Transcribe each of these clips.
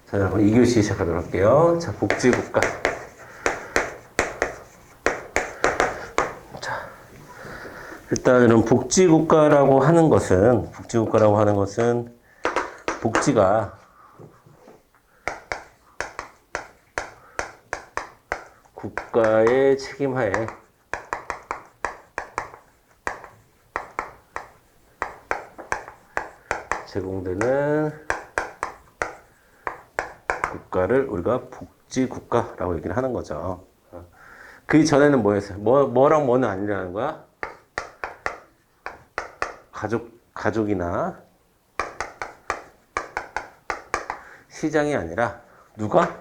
자, 여러분 2교시 시작하도록 할게요. 자, 복지국가. 자, 일단은 복지국가라고 하는 것은, 복지가 국가의 책임하에 제공되는 국가를 우리가 복지국가라고 얘기를 하는 거죠. 그 전에는 뭐였어요? 뭐랑 뭐는 아니라는 거야? 가족이나 시장이 아니라 누가?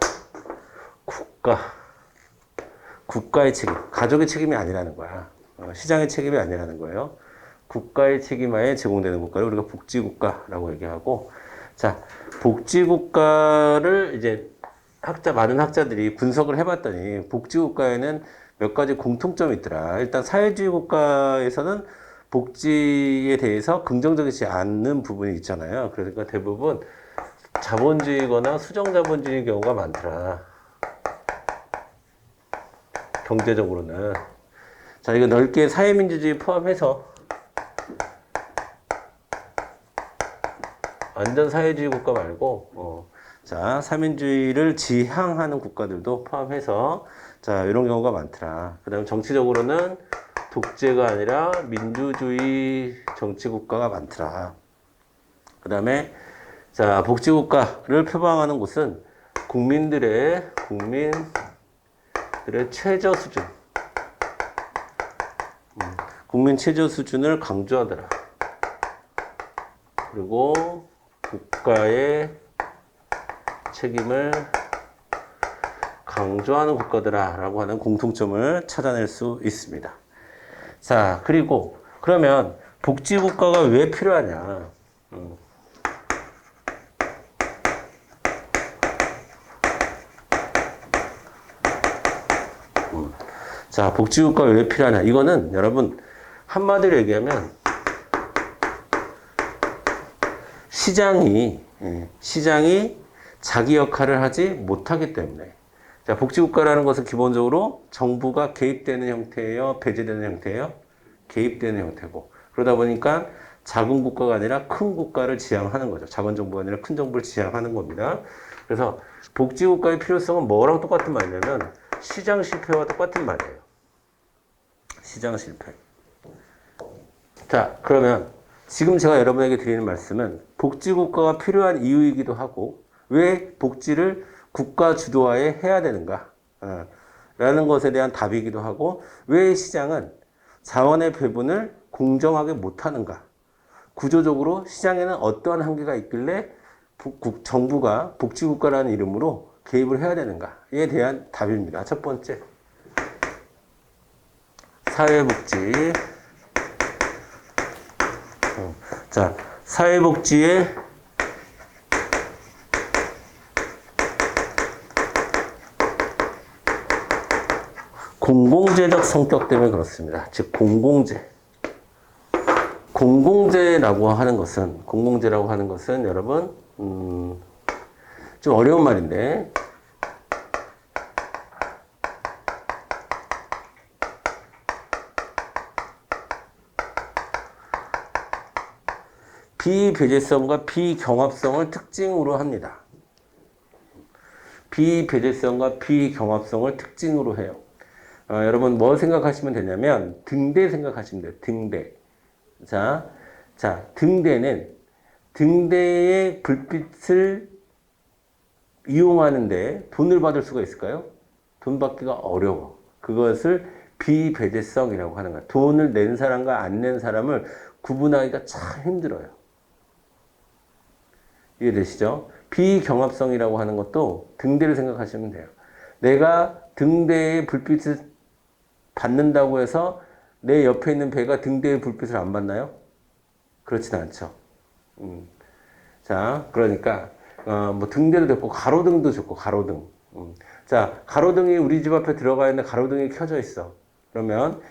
국가의 책임. 가족의 책임이 아니라는 거야. 시장의 책임이 아니라는 거예요. 국가의 책임하에 제공되는 국가를 우리가 복지국가라고 얘기하고, 자, 복지국가를 이제 많은 학자들이 분석을 해봤더니 복지국가에는 몇 가지 공통점이 있더라. 일단 사회주의 국가에서는 복지에 대해서 긍정적이지 않는 부분이 있잖아요. 그러니까 대부분 자본주의거나 수정자본주의의 경우가 많더라. 경제적으로는. 자, 이거 넓게 사회민주주의 포함해서 완전 사회주의 국가 말고, 자, 사민주의를 지향하는 국가들도 포함해서, 자, 이런 경우가 많더라. 그 다음에 정치적으로는 독재가 아니라 민주주의 정치국가가 많더라. 그 다음에, 자, 복지국가를 표방하는 곳은 국민들의 최저 수준. 국민 최저 수준을 강조하더라. 그리고 국가의 책임을 강조하는 국가더라라고 하는 공통점을 찾아낼 수 있습니다. 자, 그리고 그러면 복지국가가 왜 필요하냐? 자, 복지국가가 왜 필요하냐? 이거는 여러분 한마디로 얘기하면 시장이 자기 역할을 하지 못하기 때문에. 자, 복지국가라는 것은 기본적으로 정부가 개입되는 형태예요? 배제되는 형태예요? 개입되는 형태고. 그러다 보니까 작은 국가가 아니라 큰 국가를 지향하는 거죠. 작은 정부가 아니라 큰 정부를 지향하는 겁니다. 그래서 복지국가의 필요성은 뭐랑 똑같은 말이냐면 시장 실패와 똑같은 말이에요. 시장 실패. 자, 그러면 지금 제가 여러분에게 드리는 말씀은 복지국가가 필요한 이유이기도 하고 왜 복지를 국가 주도하에 해야 되는가 라는 것에 대한 답이기도 하고 왜 시장은 자원의 배분을 공정하게 못하는가, 구조적으로 시장에는 어떠한 한계가 있길래 정부가 복지국가라는 이름으로 개입을 해야 되는가에 대한 답입니다. 첫 번째, 사회복지. 자, 사회복지의 공공재적 성격 때문에 그렇습니다. 즉, 공공재라고 하는 것은 여러분, 좀 어려운 말인데, 비배제성과 비경합성을 특징으로 합니다. 비배제성과 비경합성을 특징으로 해요. 여러분 뭐 생각하시면 되냐면 등대 생각하시면 돼요. 등대. 자, 등대의 불빛을 이용하는데 돈을 받을 수가 있을까요? 돈 받기가 어려워. 그것을 비배제성이라고 하는 거야. 돈을 낸 사람과 안 낸 사람을 구분하기가 참 힘들어요. 이해되시죠? 비경합성이라고 하는 것도 등대를 생각하시면 돼요. 내가 등대의 불빛을 받는다고 해서 내 옆에 있는 배가 등대의 불빛을 안 받나요? 그렇진 않죠. 자, 그러니까 뭐 등대도 좋고 가로등도 좋고 가로등. 자, 가로등이 우리 집 앞에 들어가 있는데 가로등이 켜져 있어. 그러면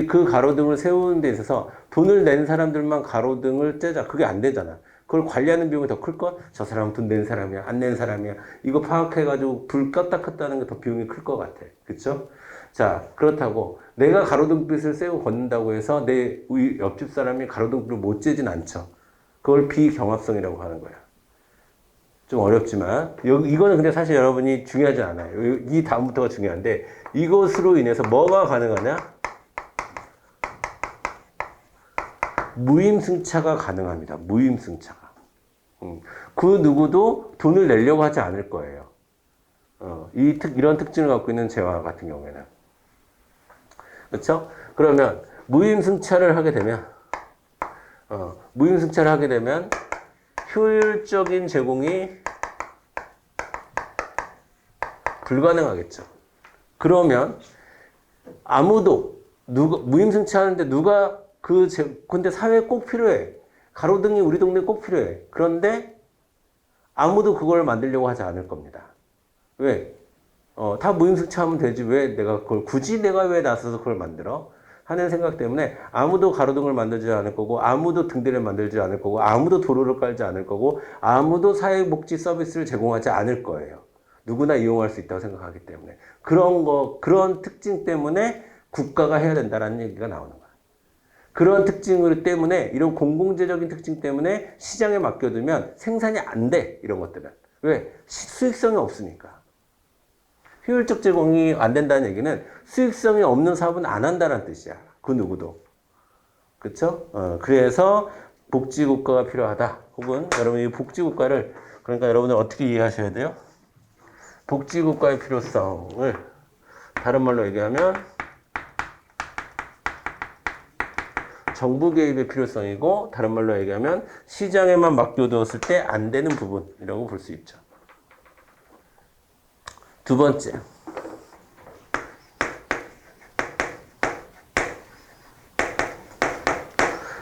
그 가로등을 세우는 데 있어서 돈을 낸 사람들만 가로등을 째자. 그게 안 되잖아. 그걸 관리하는 비용이 더 클까? 저 사람은 돈 낸 사람이야, 안 낸 사람이야. 이거 파악해가지고 불 껐다 켰다 하는 게 더 비용이 클 것 같아. 그쵸? 자, 그렇다고 내가 가로등빛을 쐬고 걷는다고 해서 내 옆집 사람이 가로등불을 못 쬐진 않죠. 그걸 비경합성이라고 하는 거야. 좀 어렵지만 이거는 근데 사실 여러분이 중요하지 않아요. 이 다음부터가 중요한데 이것으로 인해서 뭐가 가능하냐? 무임승차가 가능합니다. 무임승차가. 그 누구도 돈을 내려고 하지 않을 거예요. 이런 특징을 갖고 있는 재화 같은 경우에는. 그렇죠? 그러면 무임승차를 하게 되면 효율적인 제공이 불가능하겠죠. 그러면 아무도 무임승차하는데 누가 근데 사회에 꼭 필요해. 가로등이 우리 동네에 꼭 필요해. 그런데 아무도 그걸 만들려고 하지 않을 겁니다. 왜? 다 무임승차하면 되지. 굳이 내가 왜 나서서 그걸 만들어? 하는 생각 때문에 아무도 가로등을 만들지 않을 거고, 아무도 등대를 만들지 않을 거고, 아무도 도로를 깔지 않을 거고, 아무도 사회복지 서비스를 제공하지 않을 거예요. 누구나 이용할 수 있다고 생각하기 때문에. 그런 특징 때문에 국가가 해야 된다는 얘기가 나오는 거예요. 그런 특징 때문에, 이런 공공재적인 특징 때문에 시장에 맡겨두면 생산이 안 돼. 이런 것들은. 왜? 수익성이 없으니까. 효율적 제공이 안 된다는 얘기는 수익성이 없는 사업은 안 한다는 뜻이야. 그 누구도. 그쵸? 그래서 복지국가가 필요하다. 혹은 여러분이 복지국가를, 그러니까 여러분들 어떻게 이해하셔야 돼요? 복지국가의 필요성을 다른 말로 얘기하면 정부 개입의 필요성이고, 다른 말로 얘기하면 시장에만 맡겨두었을 때 안 되는 부분이라고 볼 수 있죠. 두 번째.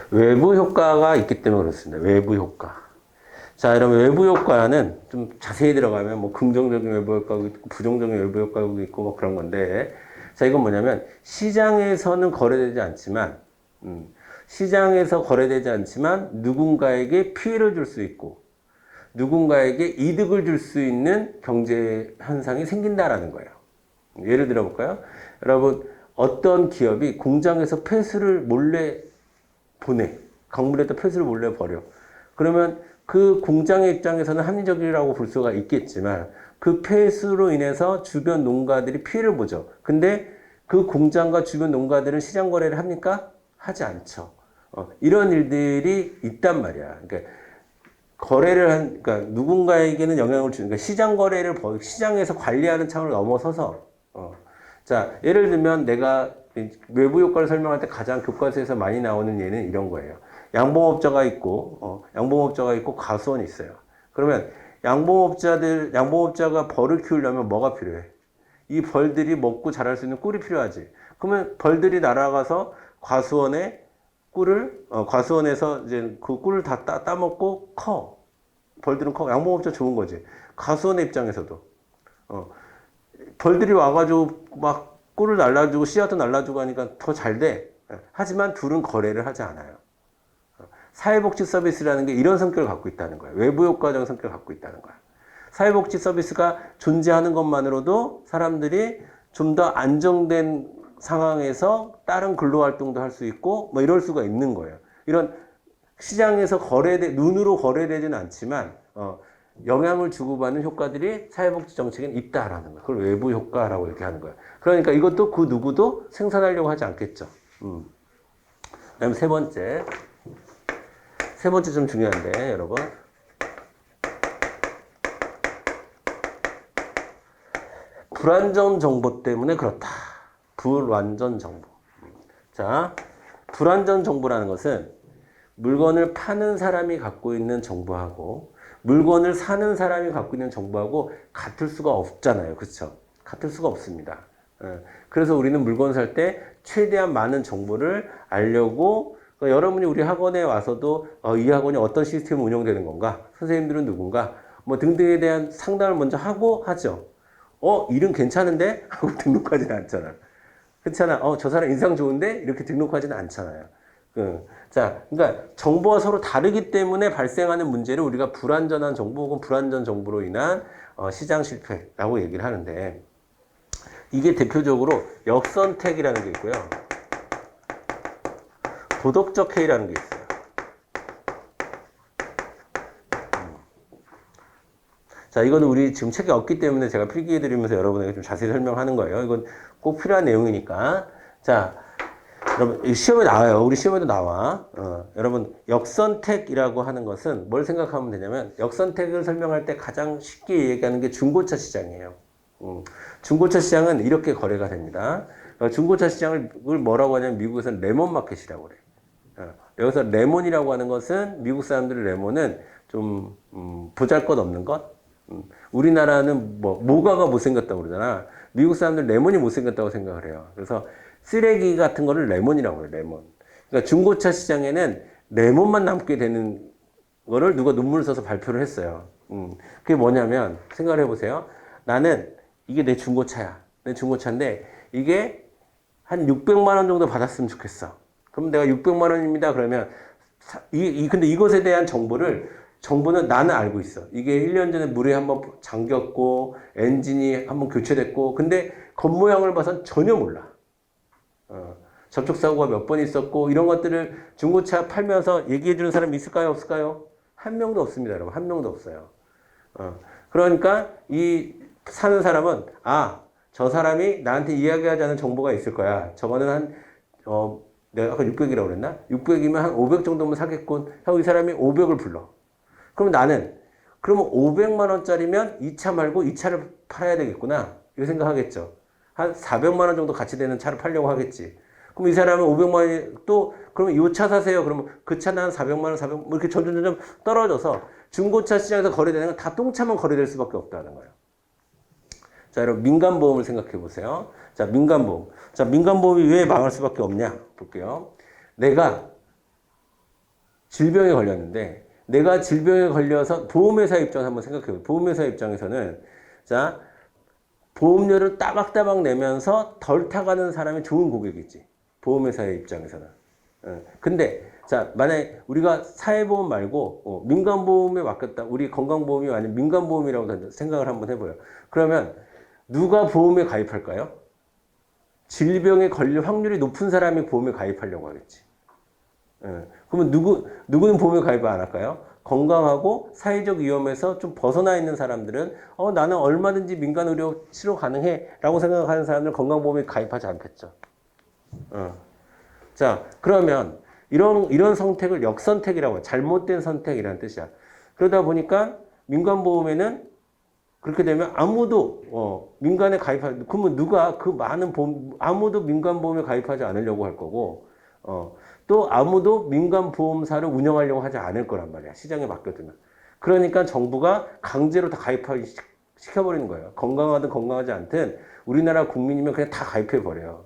외부 효과가 있기 때문에 그렇습니다. 외부 효과. 자, 여러분, 외부 효과는 좀 자세히 들어가면 뭐 긍정적인 외부 효과가 있고, 부정적인 외부 효과가 있고, 뭐 그런 건데, 자, 이건 뭐냐면, 시장에서는 거래되지 않지만, 누군가에게 피해를 줄 수 있고, 누군가에게 이득을 줄 수 있는 경제 현상이 생긴다라는 거예요. 예를 들어 볼까요? 여러분, 어떤 기업이 공장에서 폐수를 몰래 강물에다 폐수를 몰래 버려. 그러면 그 공장의 입장에서는 합리적이라고 볼 수가 있겠지만 그 폐수로 인해서 주변 농가들이 피해를 보죠. 근데 그 공장과 주변 농가들은 시장 거래를 합니까? 하지 않죠. 이런 일들이 있단 말이야. 그러니까 그러니까 누군가에게는 영향을 주는, 그러니까 시장 거래를 시장에서 관리하는 차원을 넘어서서, 자, 예를 들면 내가 외부 효과를 설명할 때 가장 교과서에서 많이 나오는 예는 이런 거예요. 양봉업자가 있고 과수원이 있어요. 그러면 양봉업자가 벌을 키우려면 뭐가 필요해? 이 벌들이 먹고 자랄 수 있는 꿀이 필요하지. 그러면 벌들이 날아가서 과수원에서 이제 그 꿀을 다 따먹고 커. 벌들은 커. 양봉업자 좋은 거지. 과수원의 입장에서도. 벌들이 와가지고 막 꿀을 날라주고 씨앗도 날라주고 하니까 더 잘 돼. 하지만 둘은 거래를 하지 않아요. 사회복지 서비스라는 게 이런 성격을 갖고 있다는 거예요. 외부 효과적인 성격을 갖고 있다는 거예요. 사회복지 서비스가 존재하는 것만으로도 사람들이 좀 더 안정된 상황에서 다른 근로활동도 할 수 있고 뭐 이럴 수가 있는 거예요. 이런 시장에서 눈으로 거래되지는 않지만 영향을 주고받는 효과들이 사회복지 정책에 있다라는 거예요. 그걸 외부 효과라고 이렇게 하는 거예요. 그러니까 이것도 그 누구도 생산하려고 하지 않겠죠. 그다음에 세 번째 좀 중요한데 여러분, 불완전 정보 때문에 그렇다. 불완전 정보. 자, 불완전 정보라는 것은 물건을 파는 사람이 갖고 있는 정보하고 물건을 사는 사람이 갖고 있는 정보하고 같을 수가 없잖아요. 그렇죠? 같을 수가 없습니다. 그래서 우리는 물건 살 때 최대한 많은 정보를 알려고, 그러니까 여러분이 우리 학원에 와서도 이 학원이 어떤 시스템이 운영되는 건가, 선생님들은 누군가, 뭐 등등에 대한 상담을 먼저 하고 하죠. 이름 괜찮은데? 하고 등록하지는 않잖아. 그렇잖아. 저 사람 인상 좋은데? 이렇게 등록하지는 않잖아요. 자, 그러니까 정보가 서로 다르기 때문에 발생하는 문제를 우리가 불완전한 정보 혹은 불완전 정보로 인한 시장 실패라고 얘기를 하는데 이게 대표적으로 역선택이라는 게 있고요. 도덕적 해이라는 게 있어요. 자, 이거는 우리 지금 책이 없기 때문에 제가 필기해드리면서 여러분에게 좀 자세히 설명하는 거예요. 이건 꼭 필요한 내용이니까. 자, 여러분, 시험에 나와요. 우리 시험에도 나와. 여러분, 역선택이라고 하는 것은 뭘 생각하면 되냐면, 역선택을 설명할 때 가장 쉽게 얘기하는 게 중고차 시장이에요. 중고차 시장은 이렇게 거래가 됩니다. 중고차 시장을 뭐라고 하냐면, 미국에서는 레몬 마켓이라고 그래요. 여기서 레몬이라고 하는 것은, 미국 사람들의 레몬은 좀, 보잘것 없는 것? 우리나라는 모가가 못생겼다고 그러잖아. 미국 사람들 레몬이 못생겼다고 생각을 해요. 그래서 쓰레기 같은 거를 레몬이라고 해요, 레몬. 그러니까 중고차 시장에는 레몬만 남게 되는 거를 누가 눈물을 써서 발표를 했어요. 그게 뭐냐면, 생각을 해보세요. 나는 이게 내 중고차야. 내 중고차인데, 이게 한 600만 원 정도 받았으면 좋겠어. 그럼 내가 600만 원입니다. 그러면, 근데 이것에 대한 정보는 나는 알고 있어. 이게 1년 전에 물에 한번 잠겼고, 엔진이 한번 교체됐고, 근데 겉모양을 봐선 전혀 몰라. 접촉사고가 몇 번 있었고, 이런 것들을 중고차 팔면서 얘기해주는 사람이 있을까요? 없을까요? 한 명도 없습니다, 여러분. 한 명도 없어요. 그러니까 이 사는 사람은, 저 사람이 나한테 이야기하지 않은 정보가 있을 거야. 저거는 내가 아까 600이라고 그랬나? 600이면 한 500 정도면 사겠군. 형, 이 사람이 500을 불러. 그럼 그러면 500만 원짜리면 이 차 말고 이 차를 팔아야 되겠구나. 이거 생각하겠죠. 한 400만 원 정도 가치 되는 차를 팔려고 하겠지. 그럼 이 사람은 500만 원이 그러면 이 차 사세요. 그러면 그 차는 한 400만 원, 400, 이렇게 점점 떨어져서 중고차 시장에서 거래되는 건 다 똥차만 거래될 수밖에 없다는 거예요. 자, 여러분, 민간보험을 생각해 보세요. 자, 민간보험. 자, 민간보험이 왜 망할 수밖에 없냐? 볼게요. 내가 질병에 걸렸는데, 내가 질병에 걸려서 보험회사 입장 한번 생각해 보세요. 보험회사 입장에서는, 자, 보험료를 따박따박 내면서 덜 타가는 사람이 좋은 고객이지. 보험회사의 입장에서는. 근데, 자, 만약에 우리가 사회보험 말고, 민간보험에 맡겼다. 우리 건강보험이 아닌 민간보험이라고 생각을 한번 해봐요. 그러면, 누가 보험에 가입할까요? 질병에 걸릴 확률이 높은 사람이 보험에 가입하려고 하겠지. 그러면 누구는 보험에 가입을 안 할까요? 건강하고 사회적 위험에서 좀 벗어나 있는 사람들은 나는 얼마든지 민간의료 치료 가능해 라고 생각하는 사람들은 건강보험에 가입하지 않겠죠. 자, 그러면 이런 선택을 역선택이라고 해요. 잘못된 선택이라는 뜻이야. 그러다 보니까 민간보험에는 그렇게 되면 아무도 민간에 그러면 누가 그 많은 보험 아무도 민간보험에 가입하지 않으려고 할 거고 또 아무도 민간보험사를 운영하려고 하지 않을 거란 말이야. 시장에 맡겨두면. 그러니까 정부가 강제로 다 가입하게 시켜버리는 거예요. 건강하든 건강하지 않든 우리나라 국민이면 그냥 다 가입해버려요.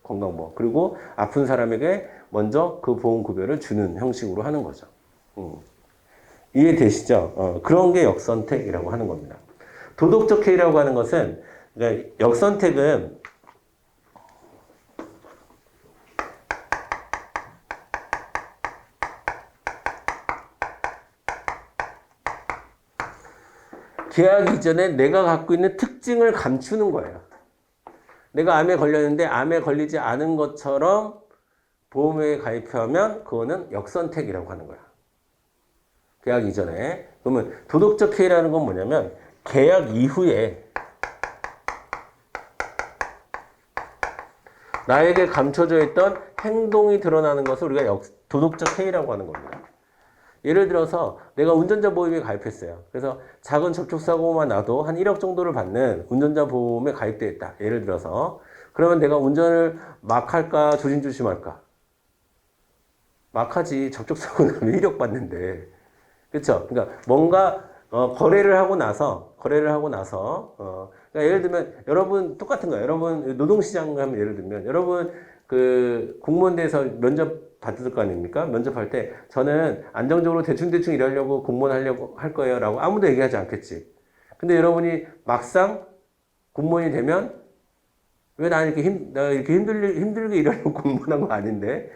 건강보험. 그리고 아픈 사람에게 먼저 그 보험급여를 주는 형식으로 하는 거죠. 이해되시죠? 그런 게 역선택이라고 하는 겁니다. 도덕적 해이라고 하는 것은, 그러니까 역선택은 계약 이전에 내가 갖고 있는 특징을 감추는 거예요. 내가 암에 걸렸는데 암에 걸리지 않은 것처럼 보험에 가입하면 그거는 역선택이라고 하는 거야. 계약 이전에. 그러면 도덕적 해이라는 건 뭐냐면 계약 이후에 나에게 감춰져 있던 행동이 드러나는 것을 우리가 도덕적 해이라고 하는 겁니다. 예를 들어서 내가 운전자 보험에 가입했어요. 그래서 작은 접촉사고만 나도 한 1억 정도를 받는 운전자 보험에 가입되어 있다. 예를 들어서 그러면 내가 운전을 막 할까 조심조심할까? 막 하지. 접촉사고 나면 1억 받는데. 그렇죠? 그러니까 뭔가 거래를 하고 나서 그러니까 예를 들면 여러분 똑같은 거예요. 여러분 노동시장 가면 예를 들면 여러분 그 공무원대에서 면접 받을 거 아닙니까? 면접할 때 저는 안정적으로 대충 일하려고 공무원 하려고 할 거예요 라고 아무도 얘기하지 않겠지. 근데 여러분이 막상 공무원이 되면 왜 나 이렇게 힘들게 일하려고 공무원한 거 아닌데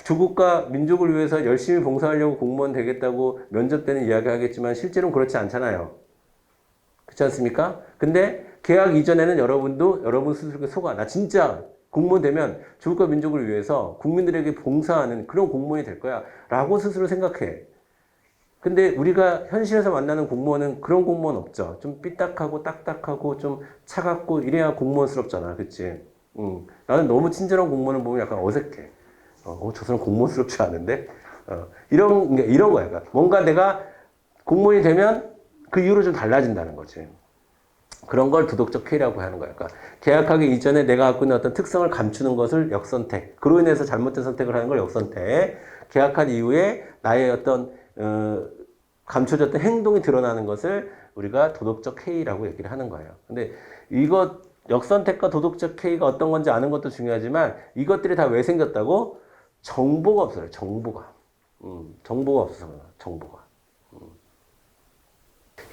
조국과 민족을 위해서 열심히 봉사하려고 공무원 되겠다고 면접 때는 이야기하겠지만 실제로는 그렇지 않잖아요. 그렇지 않습니까? 근데 계약 이전에는 여러분도 여러분 스스로에게 속아. 나 진짜 공무원 되면 조국과 민족을 위해서 국민들에게 봉사하는 그런 공무원이 될 거야. 라고 스스로 생각해. 근데 우리가 현실에서 만나는 공무원은 그런 공무원 없죠. 좀 삐딱하고 딱딱하고 좀 차갑고 이래야 공무원스럽잖아. 그치? 나는 너무 친절한 공무원을 보면 약간 어색해. 저 사람 공무원스럽지 않은데? 이런 거야. 그러니까 뭔가 내가 공무원이 되면 그 이후로 좀 달라진다는 거지. 그런 걸 도덕적 해이라고 하는 거야. 그러니까 계약하기 이전에 내가 갖고 있는 어떤 특성을 감추는 것을 역선택. 그로 인해서 잘못된 선택을 하는 걸 역선택. 계약한 이후에 나의 어떤 감춰졌던 행동이 드러나는 것을 우리가 도덕적 해이라고 얘기를 하는 거예요. 근데 이거 역선택과 도덕적 해이가 어떤 건지 아는 것도 중요하지만 이것들이 다 왜 생겼다고? 정보가 없어요. 정보가. 정보가 없어서 정보가.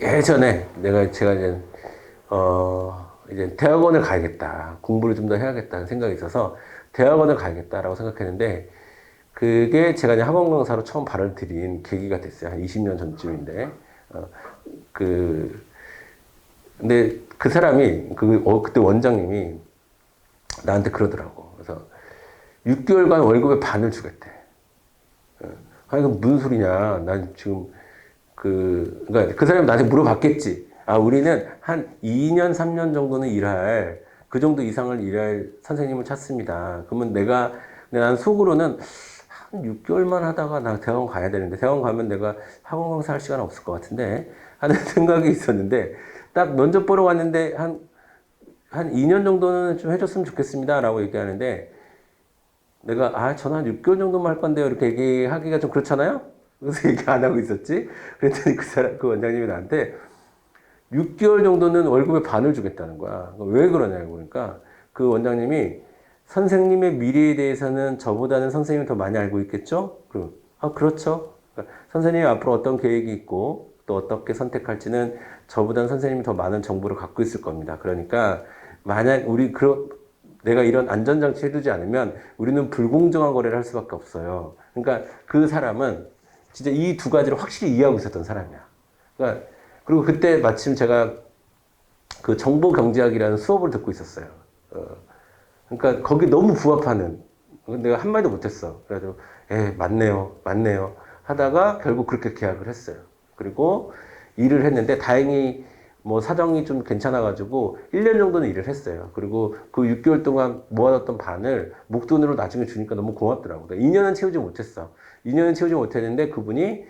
예전에 제가 이제 대학원을 가야겠다. 공부를 좀 더 해야겠다는 생각이 있어서 대학원을 가야겠다라고 생각했는데 그게 제가 이제 학원 강사로 처음 발을 들인 계기가 됐어요. 한 20년 전쯤인데. 근데 그 사람이, 그때 원장님이 나한테 그러더라고. 그래서 6개월간 월급의 반을 주겠대. 아니, 그럼 무슨 소리냐. 난 지금 그러니까 그 사람이 나한테 물어봤겠지. 우리는 한 2년, 3년 정도는 그 정도 이상을 일할 선생님을 찾습니다. 그러면 난 속으로는 한 6개월만 하다가 나 대학원 가야 되는데, 대학원 가면 내가 학원 강사 할 시간 없을 것 같은데, 하는 생각이 있었는데, 딱 면접 보러 갔는데, 한 2년 정도는 좀 해줬으면 좋겠습니다. 라고 얘기하는데, 내가, 저는 한 6개월 정도만 할 건데요. 이렇게 얘기하기가 좀 그렇잖아요? 그래서 얘기 안 하고 있었지? 그랬더니 그 원장님이 나한테 6개월 정도는 월급의 반을 주겠다는 거야. 왜 그러냐고. 그러니까 그 원장님이 선생님의 미래에 대해서는 저보다는 선생님이 더 많이 알고 있겠죠? 그렇죠. 그러니까 선생님이 앞으로 어떤 계획이 있고 또 어떻게 선택할지는 저보다는 선생님이 더 많은 정보를 갖고 있을 겁니다. 그러니까 만약 내가 이런 안전장치 해두지 않으면 우리는 불공정한 거래를 할 수밖에 없어요. 그러니까 그 사람은 진짜 이 두 가지를 확실히 이해하고 있었던 사람이야. 그러니까 그리고 그때 마침 제가 그 정보경제학이라는 수업을 듣고 있었어요. 그러니까 거기 너무 부합하는, 내가 한마디도 못했어. 그래가지고, 맞네요. 하다가 결국 그렇게 계약을 했어요. 그리고 일을 했는데 다행히 뭐 사정이 좀 괜찮아가지고 1년 정도는 일을 했어요. 그리고 그 6개월 동안 모아뒀던 반을 목돈으로 나중에 주니까 너무 고맙더라고요. 2년은 채우지 못했어. 2년은 채우지 못했는데 그분이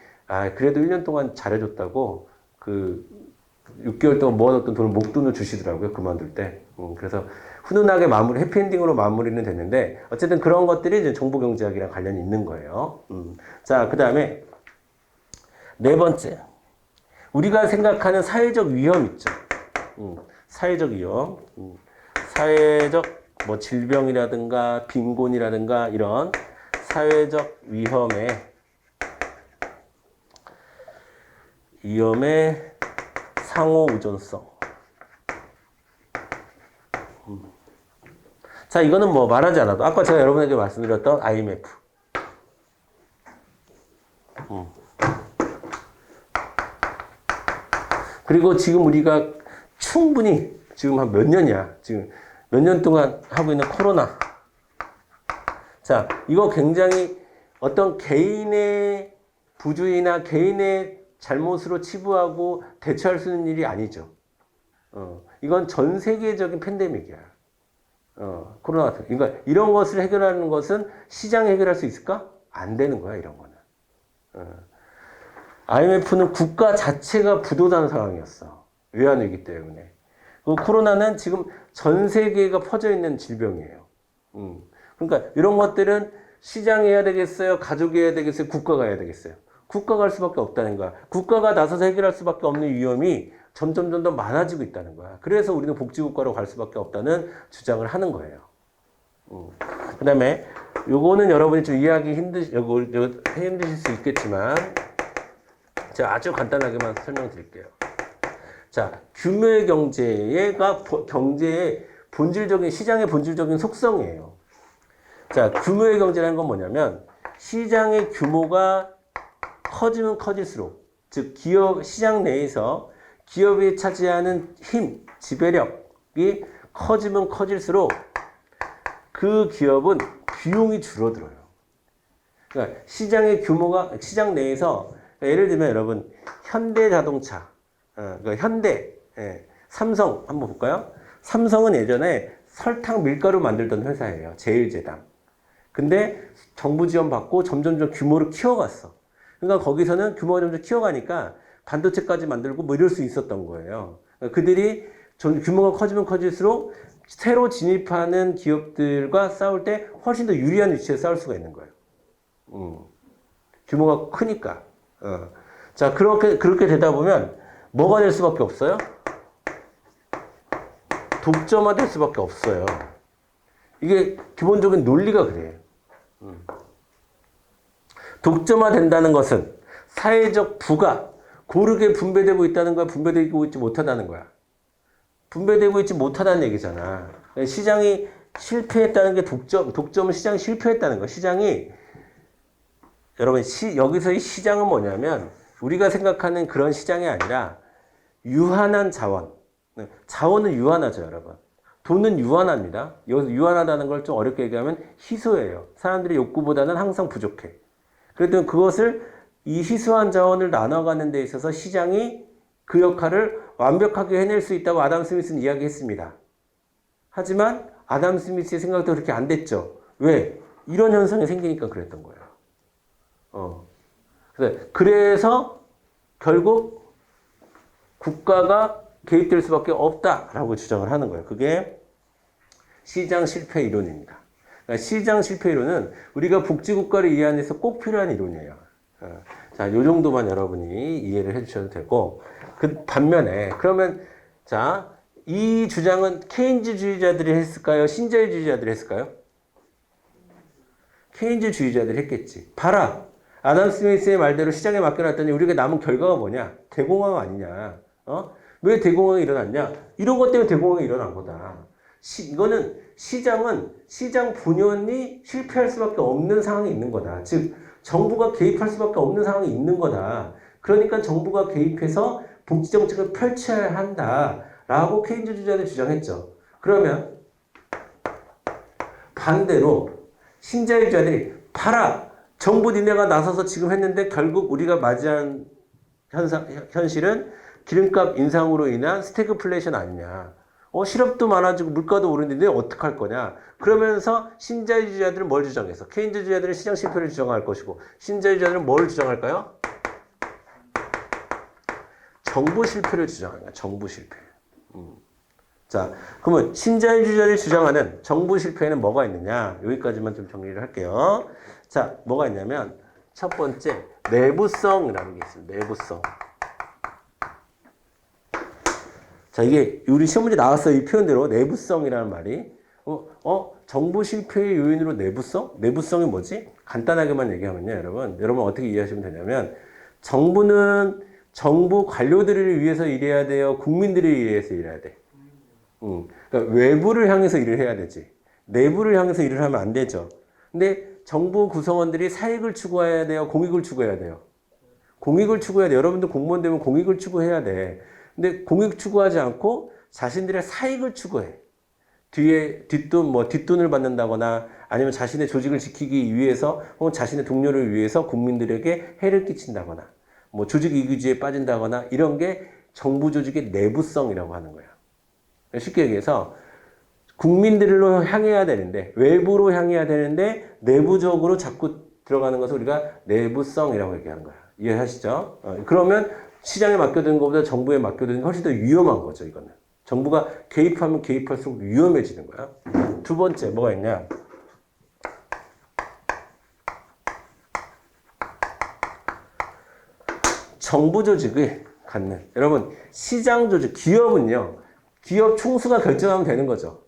그래도 1년 동안 잘해줬다고 6개월 동안 모아뒀던 돈을 목돈을 주시더라고요. 그만둘 때. 그래서 훈훈하게 해피엔딩으로 마무리는 됐는데 어쨌든 그런 것들이 이제 정보경제학이랑 관련이 있는 거예요. 자, 그 다음에 네 번째. 우리가 생각하는 사회적 위험 있죠. 사회적 위험. 사회적 질병이라든가 빈곤이라든가 이런 사회적 위험의 상호 의존성. 자, 이거는 말하지 않아도 아까 제가 여러분에게 말씀드렸던 IMF. 그리고 지금 우리가 충분히 지금 한 몇 년이야. 지금 몇 년 동안 하고 있는 코로나. 자, 이거 굉장히 어떤 개인의 부주의나 개인의 잘못으로 치부하고 대처할 수 있는 일이 아니죠. 이건 전 세계적인 팬데믹이야. 코로나 같은. 그러니까 이런 것을 해결하는 것은 시장이 해결할 수 있을까? 안 되는 거야, 이런 거는. IMF는 국가 자체가 부도난 상황이었어. 외환위기 때문에. 그 코로나는 지금 전 세계가 퍼져 있는 질병이에요. 그러니까 이런 것들은 시장이 해야 되겠어요? 가족이 해야 되겠어요? 국가가 해야 되겠어요? 국가가 할 수밖에 없다는 거야. 국가가 나서서 해결할 수밖에 없는 위험이 점점 더 많아지고 있다는 거야. 그래서 우리는 복지국가로 갈 수밖에 없다는 주장을 하는 거예요. 그 다음에 요거는 여러분이 좀 이해하기 힘드실 수 있겠지만 제가 아주 간단하게만 설명드릴게요. 자, 규모의 경제가 경제의 시장의 본질적인 속성이에요. 자, 규모의 경제라는 건 뭐냐면 시장의 규모가 커지면 커질수록, 즉 기업 시장 내에서 기업이 차지하는 힘, 지배력이 커지면 커질수록 그 기업은 비용이 줄어들어요. 그러니까 시장의 규모가 시장 내에서, 그러니까 예를 들면 여러분 현대자동차, 그러니까 현대, 삼성 한번 볼까요? 삼성은 예전에 설탕 밀가루 만들던 회사예요. 제일제당. 근데 정부 지원 받고 점점점 규모를 키워갔어. 그러니까 거기서는 규모가 점점 키워가니까 반도체까지 만들고 뭐 이럴 수 있었던 거예요. 그러니까 그들이 규모가 커지면 커질수록 새로 진입하는 기업들과 싸울 때 훨씬 더 유리한 위치에 싸울 수가 있는 거예요. 규모가 크니까. 자, 그렇게 되다 보면 뭐가 될 수밖에 없어요? 독점화 될 수밖에 없어요. 이게 기본적인 논리가 그래요. 독점화 된다는 것은 사회적 부가 고르게 분배되고 있다는 거야, 분배되고 있지 못하다는 거야. 분배되고 있지 못하다는 얘기잖아. 시장이 실패했다는 게 독점은 시장이 실패했다는 거야. 시장이, 여러분, 여기서의 시장은 뭐냐면 우리가 생각하는 그런 시장이 아니라 유한한 자원. 자원은 유한하죠, 여러분. 돈은 유한합니다. 여기서 유한하다는 걸 좀 어렵게 얘기하면 희소해요. 사람들의 욕구보다는 항상 부족해. 그래도 그것을 이 희소한 자원을 나눠가는 데 있어서 시장이 그 역할을 완벽하게 해낼 수 있다고 아담 스미스는 이야기했습니다. 하지만 아담 스미스의 생각도 그렇게 안 됐죠. 왜? 이런 현상이 생기니까 그랬던 거예요. 그래서 결국 국가가 개입될 수밖에 없다라고 주장을 하는 거예요. 그게 시장 실패 이론입니다. 그러니까 시장 실패 이론은 우리가 복지국가를 이해하는 데서 꼭 필요한 이론이에요. 자, 요 정도만 여러분이 이해를 해주셔도 되고, 그 반면에 그러면 자, 이 주장은 케인즈주의자들이 했을까요? 신자유주의자들이 했을까요? 케인즈주의자들이 했겠지. 봐라, 아담 스미스의 말대로 시장에 맡겨놨더니 우리가 남은 결과가 뭐냐? 대공황 아니냐? 왜 대공황이 일어났냐? 이런 것 때문에 대공황이 일어난 거다. 이거는 시장은 시장 본연이 실패할 수밖에 없는 상황이 있는 거다. 즉 정부가 개입할 수밖에 없는 상황이 있는 거다. 그러니까 정부가 개입해서 복지정책을 펼쳐야 한다라고 케인즈주의자들이 주장했죠. 그러면 반대로 신자유주의자들이 봐라, 정부 니네가 나서서 지금 했는데 결국 우리가 맞이한 현실은 기름값 인상으로 인한 스태그플레이션 아니냐. 실업도 많아지고 물가도 오르는데 어떡할 거냐. 그러면서 신자유주의자들은 뭘 주장해서? 케인즈주의자들은 시장 실패를 주장할 것이고, 신자유주의자들은 뭘 주장할까요? 정부 실패를 주장합니다. 정부 실패. 자, 그러면 신자유주의자들이 주장하는 정부 실패에는 뭐가 있느냐? 여기까지만 좀 정리를 할게요. 자, 뭐가 있냐면 첫 번째 내부성이라는 게 있습니다. 내부성. 자, 이게 우리 시험 문제 나왔어요. 이 표현대로 내부성이라는 말이. 정부 실패의 요인으로 내부성? 내부성이 뭐지? 간단하게만 얘기하면요, 여러분 어떻게 이해하시면 되냐면 정부는 정부 관료들을 위해서 일해야 돼요. 국민들을 위해서 일해야 돼. 그러니까 외부를 향해서 일을 해야 되지. 내부를 향해서 일을 하면 안 되죠. 근데 정부 구성원들이 사익을 추구해야 돼요. 공익을 추구해야 돼요. 공익을 추구해야 돼. 여러분도 공무원 되면 공익을 추구해야 돼. 근데 공익 추구하지 않고 자신들의 사익을 추구해. 뒷돈을 받는다거나 아니면 자신의 조직을 지키기 위해서 혹은 자신의 동료를 위해서 국민들에게 해를 끼친다거나 조직 이기주의에 빠진다거나 이런 게 정부 조직의 내부성이라고 하는 거예요. 쉽게 얘기해서 국민들로 향해야 되는데, 외부로 향해야 되는데 내부적으로 자꾸 들어가는 것을 우리가 내부성이라고 얘기하는 거야. 이해하시죠? 그러면 시장에 맡겨두는 것보다 정부에 맡겨두는 게 훨씬 더 위험한 거죠, 이거는. 정부가 개입하면 개입할수록 위험해지는 거야. 두 번째, 뭐가 있냐? 정부 조직을 갖는. 여러분, 시장 조직, 기업은요, 기업 총수가 결정하면 되는 거죠.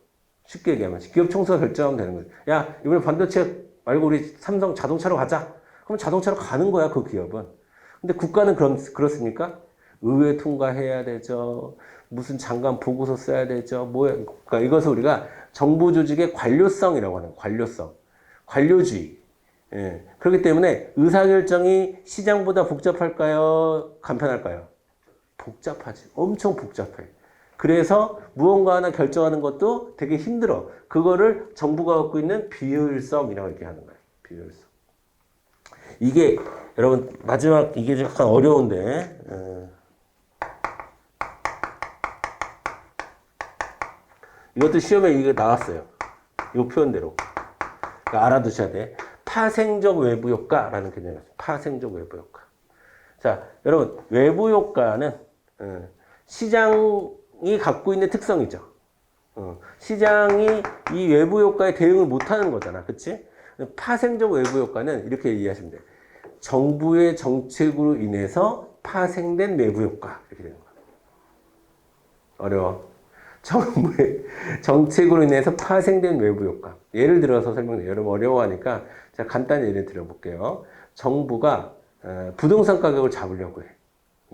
쉽게 얘기하면. 기업 총수가 결정하면 되는 거죠. 야, 이번에 반도체 말고 우리 삼성 자동차로 가자. 그럼 자동차로 가는 거야, 그 기업은. 근데 국가는 그렇습니까? 의회 통과해야 되죠. 무슨 장관 보고서 써야 되죠. 그러니까 이것을 우리가 정부 조직의 관료성이라고 하는 거예요. 관료성. 관료주의. 예. 그렇기 때문에 의사결정이 시장보다 복잡할까요? 간편할까요? 복잡하지. 엄청 복잡해. 그래서 무언가 하나 결정하는 것도 되게 힘들어. 그거를 정부가 갖고 있는 비효율성이라고 얘기하는 거예요. 비효율성. 이게 여러분 마지막 이게 약간 어려운데 이것도 시험에 이게 나왔어요. 이 표현대로. 그러니까 알아두셔야 돼. 파생적 외부 효과라는 개념이 있어요. 파생적 외부 효과. 자, 여러분 외부 효과는 시장이 갖고 있는 특성이죠. 시장이 이 외부 효과에 대응을 못하는 거잖아, 그렇지? 파생적 외부 효과는 이렇게 이해하시면 돼요. 정부의 정책으로 인해서 파생된 외부 효과 이렇게 되는 거야. 어려워. 정부의 정책으로 인해서 파생된 외부 효과. 예를 들어서 설명해요. 여러분 어려워하니까 제가 간단히 예를 들어볼게요. 정부가 부동산 가격을 잡으려고 해.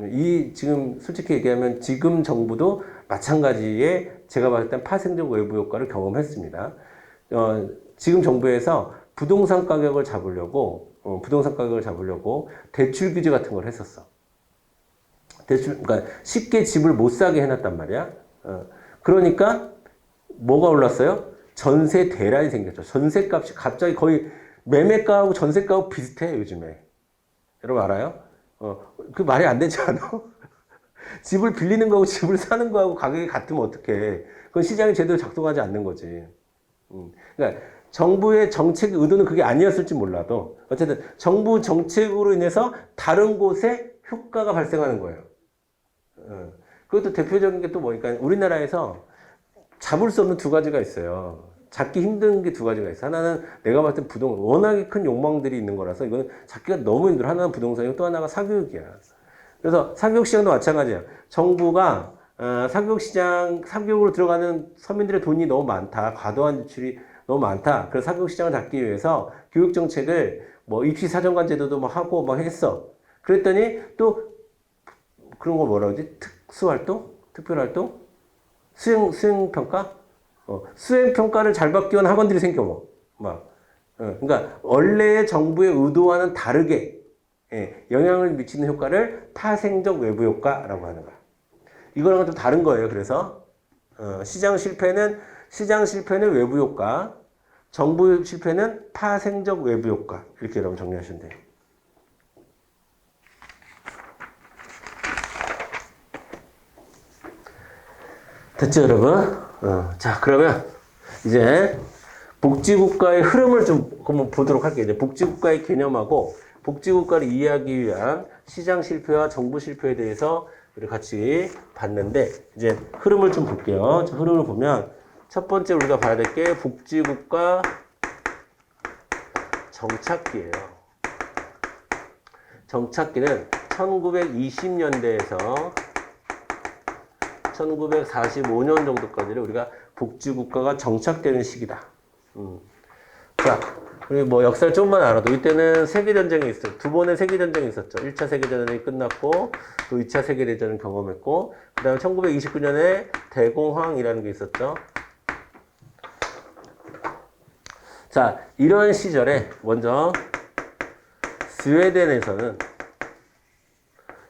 이 지금 솔직히 얘기하면 지금 정부도 마찬가지의 제가 봤을 땐 파생적 외부 효과를 경험했습니다. 지금 정부에서 부동산 가격을 잡으려고 대출 규제 같은 걸 했었어. 그러니까 쉽게 집을 못 사게 해놨단 말이야. 그러니까 뭐가 올랐어요? 전세 대란이 생겼죠. 전세값이 갑자기 거의 매매가하고 전세가하고 비슷해 요즘에. 여러분 알아요? 그 말이 안 되지 않아? 집을 빌리는 거하고 집을 사는 거하고 가격이 같으면 어떡해. 그건 시장이 제대로 작동하지 않는 거지. 그러니까 정부의 정책의 의도는 그게 아니었을지 몰라도 어쨌든 정부 정책으로 인해서 다른 곳에 효과가 발생하는 거예요. 그것도 대표적인 게 또 뭐니까 우리나라에서 잡을 수 없는 두 가지가 있어요. 잡기 힘든 게 두 가지가 있어. 하나는 내가 봤을 때 부동산, 워낙에 큰 욕망들이 있는 거라서 이거는 잡기가 너무 힘들어. 하나는 부동산이고 또 하나가 사교육이야. 그래서 사교육 시장도 마찬가지야. 정부가 사교육으로 들어가는 서민들의 돈이 너무 많다. 과도한 지출이 너무 많다. 그래서 사교육 시장을 잡기 위해서 교육 정책을 뭐 입시 사정관 제도도 막 하고 막 했어. 그랬더니 또 그런 거 뭐라 그러지? 특수활동? 특별활동? 수행평가? 수행평가를 잘 받기 위한 학원들이 생겨, 뭐. 그러니까, 원래의 정부의 의도와는 다르게, 영향을 미치는 효과를 파생적 외부 효과라고 하는 거야. 이거랑은 좀 다른 거예요. 그래서, 시장 실패는 외부 효과, 정부 실패는 파생적 외부 효과. 이렇게 여러분 정리하시면 돼요. 됐죠, 여러분? 자, 그러면 이제 복지국가의 흐름을 좀 한번 보도록 할게요. 이제 복지국가의 개념하고 복지국가를 이해하기 위한 시장 실패와 정부 실패에 대해서 우리 같이 봤는데 이제 흐름을 좀 볼게요. 흐름을 보면 첫 번째 우리가 봐야 될 게 복지국가 정착기예요. 정착기는 1920년대에서 1945년 정도까지를 우리가 복지국가가 정착되는 시기다. 자, 그리고 뭐 역사를 좀만 알아도 이때는 세계전쟁이 있어요. 두 번의 세계전쟁이 있었죠. 1차 세계대전이 끝났고 또 2차 세계대전을 경험했고 그 다음에 1929년에 대공황이라는 게 있었죠. 자, 이런 시절에 먼저 스웨덴에서는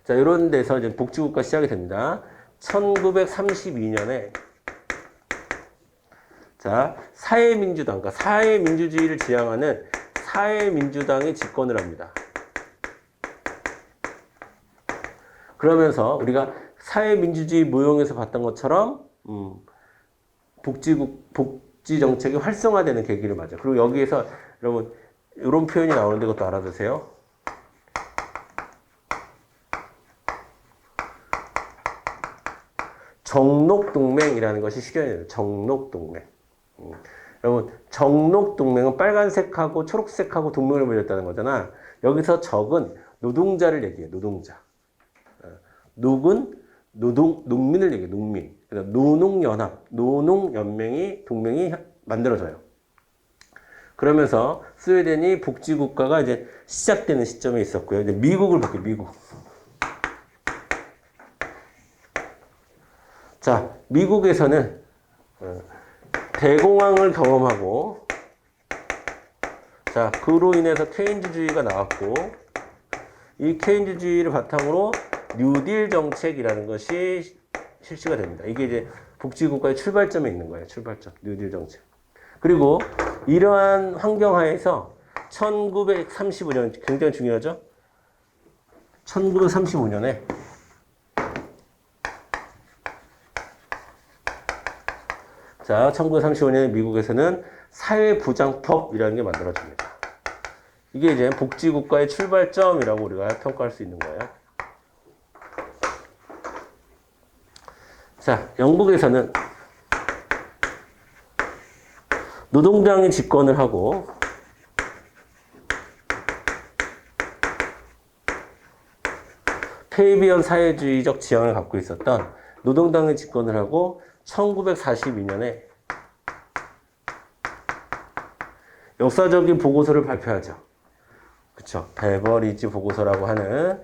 자, 이런 데서 이제 복지국가 시작이 됩니다. 1932년에 자, 사회민주당, 그러니까 사회민주주의를 지향하는 사회민주당이 집권을 합니다. 그러면서 우리가 사회민주주의 모형에서 봤던 것처럼 복지 정책이 활성화되는 계기를 맞아요. 그리고 여기에서 여러분 이런 표현이 나오는데 그것도 알아두세요. 정록동맹이라는 것이 실현이에요. 정록동맹. 여러분 정록동맹은 빨간색하고 초록색하고 동맹을 맺었다는 거잖아. 여기서 적은 노동자를 얘기해. 노동자. 녹은 농민을 얘기해. 농민. 그래서 노농연합, 노농연맹이 동맹이 만들어져요. 그러면서 스웨덴이 복지국가가 이제 시작되는 시점에 있었고요. 이제 미국을 볼게요. 미국. 자, 미국에서는 대공황을 경험하고 자, 그로 인해서 케인즈주의가 나왔고, 이 케인즈주의를 바탕으로 뉴딜 정책이라는 것이 실시가 됩니다. 이게 이제 복지국가의 출발점에 있는 거예요. 출발점. 뉴딜 정책. 그리고 이러한 환경 하에서 1935년, 굉장히 중요하죠? 1935년에 자, 1935년에 미국에서는 사회보장법이라는 게 만들어집니다. 이게 이제 복지국가의 출발점이라고 우리가 평가할 수 있는 거예요. 자, 영국에서는 노동당이 집권을 하고 페이비언 사회주의적 지향을 갖고 있었던 노동당이 집권을 하고 1942년에 역사적인 보고서를 발표하죠. 그쵸. 베버리지 보고서라고 하는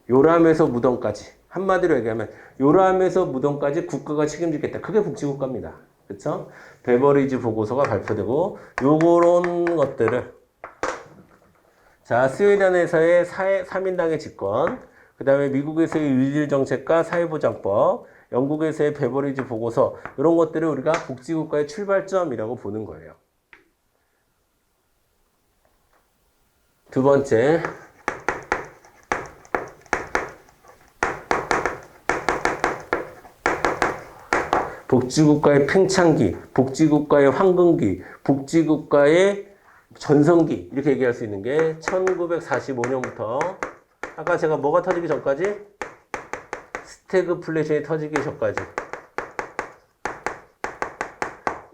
요람에서 무덤까지. 한마디로 얘기하면 요람에서 무덤까지 국가가 책임지겠다. 그게 복지국가입니다. 그쵸. 베버리지 보고서가 발표되고 요런 것들을 자, 스웨덴에서의 3인당의 집권, 그 다음에 미국에서의 뉴딜 정책과 사회보장법, 영국에서의 베버리지 보고서 이런 것들을 우리가 복지국가의 출발점이라고 보는 거예요. 두 번째, 복지국가의 팽창기, 복지국가의 황금기, 복지국가의 전성기 이렇게 얘기할 수 있는 게 1945년부터 아까 제가 뭐가 터지기 전까지 스태그플레이션이 터지기 전까지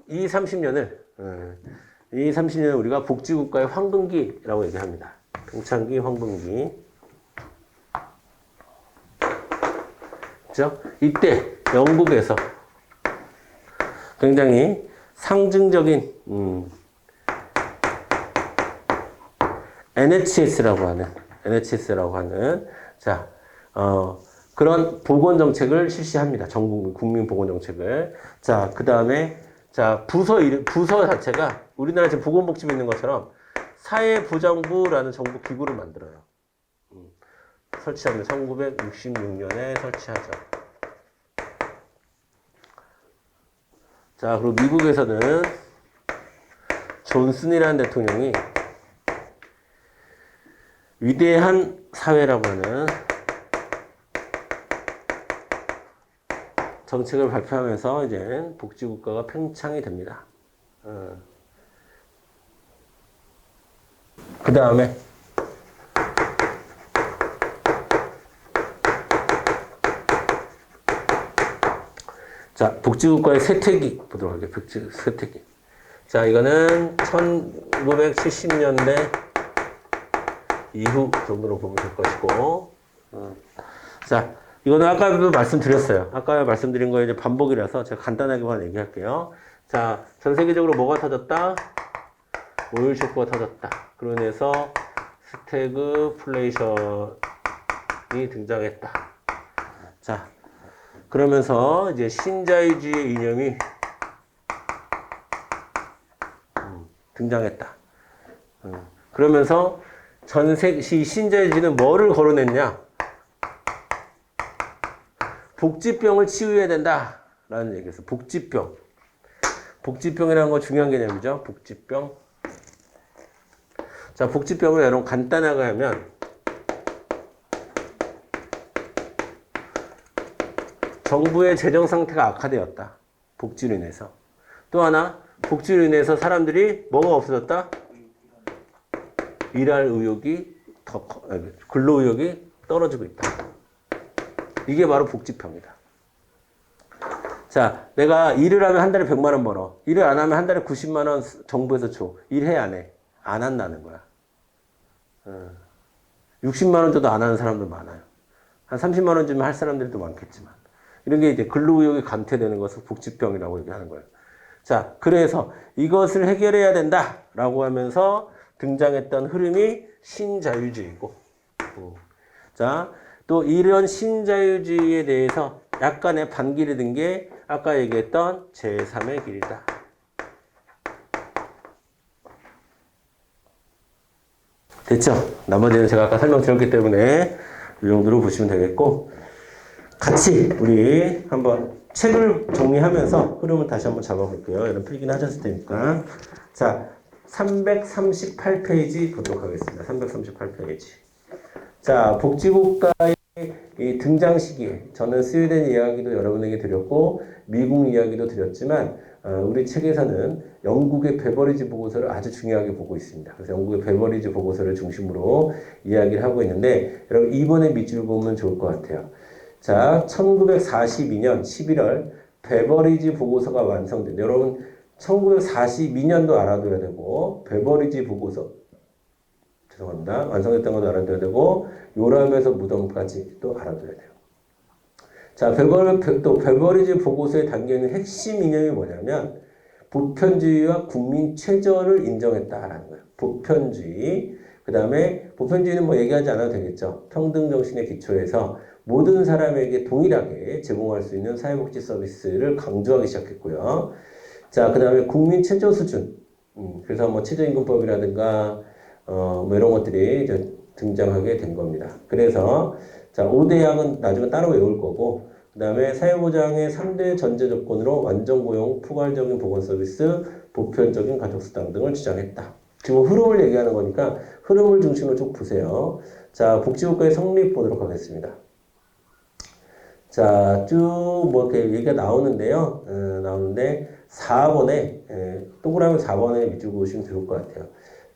이 30년을 우리가 복지국가의 황금기라고 얘기합니다. 팽창기, 황금기. 그죠? 이때 영국에서 굉장히 상징적인 NHS라고 하는 자, 그런 보건 정책을 실시합니다. 전 국민 보건 정책을. 자, 그다음에 자, 부서 자체가 우리나라 지금 보건복지부 있는 것처럼 사회보장부라는 정부 기구를 만들어요. 설치합니다. 1966년에 설치하죠. 자, 그리고 미국에서는 존슨이라는 대통령이 위대한 사회라고 하는 정책을 발표하면서 이제 복지국가가 팽창이 됩니다. 그 다음에 자, 복지국가의 쇠퇴기 보도록 할게요. 쇠퇴기. 자, 이거는 1970년대 이후 정도로 보면 될 것이고, 자, 이거는 아까도 말씀드렸어요. 아까 말씀드린 거에 이제 반복이라서 제가 간단하게만 얘기할게요. 자, 전 세계적으로 뭐가 터졌다? 오일 쇼크가 터졌다. 그로 인해서 스태그플레이션이 등장했다. 자, 그러면서 이제 신자유주의 이념이 등장했다. 그러면서 신자유주의는 뭐를 거론했냐? 복지병을 치유해야 된다라는 얘기였어요. 복지병. 복지병이라는 거 중요한 개념이죠. 복지병. 자, 복지병을 여러분 간단하게 하면 정부의 재정 상태가 악화되었다. 복지로 인해서. 또 하나, 복지로 인해서 사람들이 뭐가 없어졌다? 일할 의욕이 근로 의욕이 떨어지고 있다. 이게 바로 복지병이다. 자, 내가 일을 하면 한 달에 100만 원 벌어. 일을 안 하면 한 달에 90만 원 정부에서 줘. 일해 안 해? 안 한다는 거야. 60만 원 줘도 안 하는 사람들 많아요. 한 30만 원 주면 할 사람들도 많겠지만. 이런 게 이제 근로의욕이 감퇴되는 것을 복지병이라고 얘기하는 거예요. 자, 그래서 이것을 해결해야 된다라고 하면서 등장했던 흐름이 신자유주의고. 자, 또 이런 신자유주의에 대해서 약간의 반기를 든 게 아까 얘기했던 제3의 길이다. 됐죠? 나머지는 제가 아까 설명드렸기 때문에 이 정도로 보시면 되겠고, 같이 우리 한번 책을 정리하면서 흐름을 다시 한번 잡아볼게요. 여러분 필기는 하셨을 테니까. 자, 338페이지 보도록 하겠습니다. 338페이지. 자, 복지국가의 이 등장 시기에 저는 스웨덴 이야기도 여러분에게 드렸고 미국 이야기도 드렸지만 우리 책에서는 영국의 베버리지 보고서를 아주 중요하게 보고 있습니다. 그래서 영국의 베버리지 보고서를 중심으로 이야기를 하고 있는데 여러분 이번에 밑줄 보면 좋을 것 같아요. 자, 1942년 11월 베버리지 보고서가 완성된 여러분 1942년도 알아둬야 되고 베버리지 보고서 죄송합니다. 완성됐던 것도 알아둬야 되고 요람에서 무덤까지 또 알아둬야 돼요. 자, 베버리지 보고서에 담겨있는 핵심 이념이 뭐냐면 보편주의와 국민 최저를 인정했다라는 거예요. 보편주의. 그 다음에 보편주의는 뭐 얘기하지 않아도 되겠죠. 평등 정신의 기초에서 모든 사람에게 동일하게 제공할 수 있는 사회복지 서비스를 강조하기 시작했고요. 자, 그 다음에 국민 최저 수준. 그래서 뭐 최저임금법이라든가 뭐 이런 것들이 이제 등장하게 된 겁니다. 그래서 자, 5대 약은 나중에 따로 외울 거고 그 다음에 사회보장의 3대 전제 조건으로 완전고용, 포괄적인 보건서비스, 보편적인 가족수당 등을 주장했다. 지금 흐름을 얘기하는 거니까 흐름을 중심으로 쭉 보세요. 자, 복지국가의 성립 보도록 하겠습니다. 자, 쭉 뭐 이렇게 얘기가 나오는데요. 나오는데 4번에 동그라미 4번에 밑줄 그으시면 좋을 것 같아요.